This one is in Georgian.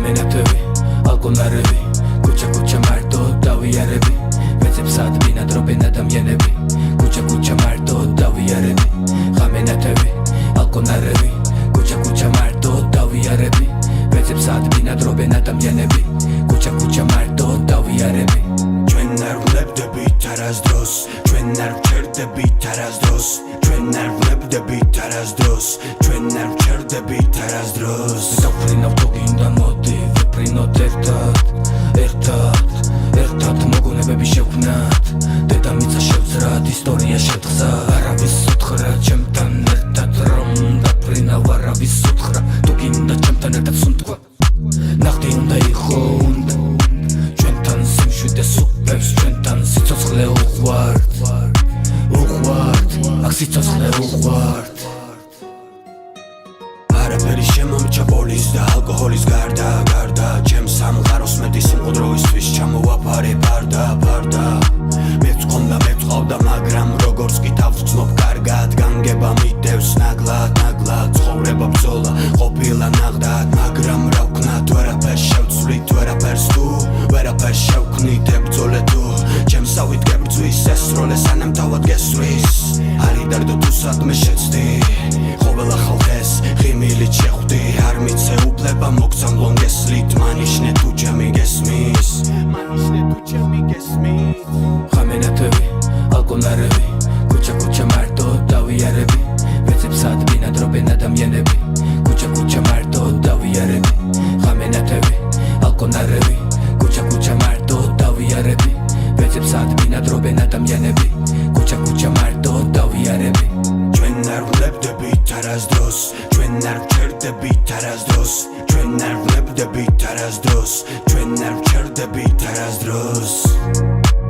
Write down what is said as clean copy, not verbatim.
ხამენათები, ალკონარები, კუჩა მარტო დავიარები, ვეცებსად ბინადრობენ ადამიანები, კუჩა მარტო დავიარები, ხამენათები, ალკონარები, კუჩა მარტო დავიარები, ვეცებსად ბინადრობენ ადამიანები, კუჩა მარტო დავიარები. ჩვენ არ ვლებდებით არასდროს, ჩვენ არ ვჩერდებით არასდროს, ჩვენ არ ვლებდებით არასდროს, ჩვენ არ ვჩერდებით არასდროს. დავფრინავ თოგინდა მოდი, ვიფრინოთ ერთად მოგონებები შევქმნათ, დედამიწა შევძრათ, ისტორია შევთხზა, არავის უთხრა ჩემთან ერთად რომ დაფრინავ, არავის უთხრა თუ გინდა ჩემთან ერთად სუნთქვა, ნახტი უნდა იყო უნდა ჩვენთან სიმშვიდე სუფევს, ჩვენთან სიცოცხლე უყვართ, აქ სიცოცხლე უყვართ. არაფერი შემომჭა პოლის და ალკოჰოლის გარდა ჩემს სამყაროს მეტი სიმყუდროისთვის ჩამოვაფარე ფარდა მე ვწყავდა მაგრამ როგორც კი დავწნობ კარგად განგება მიდევს ნაგლად ცხოვრება ბრძოლა ყოფილა ნაღდად მაგრამ რა ვქნათ ვერაფერს შევცვლით ვერაფერს შევქმნით ებრძოლე თუ ჩემსავით გებრძვის ეს როლე სანამ თავად გესვრის არი დარდო თუ სადმე შეცდი ყოველ ახალ დღეს ღიმილით შეხვდი არ მიცე უფლება მოგცან ლონგესლით მანიშნე თუ ჩემი გესმის ხამენათები, ალკონარები, კუჩა მარტო დავიარები, ვეცებსად ბინადრობენ ადამიანები, კუჩა მარტო დავიარები, ხამენათები, ალკონარები, კუჩა მარტო დავიარები, ვეცებსად ბინადრობენ ადამიანები, კუჩა მარტო დავიარები. ჩვენ არ ვლებდებით არასდროს, ჩვენ არ ვჩერდებით არასდროს, ჩვენ არ ვლებდებით არასდროს, ჩვენ არ ვჩერდებით არასდროს.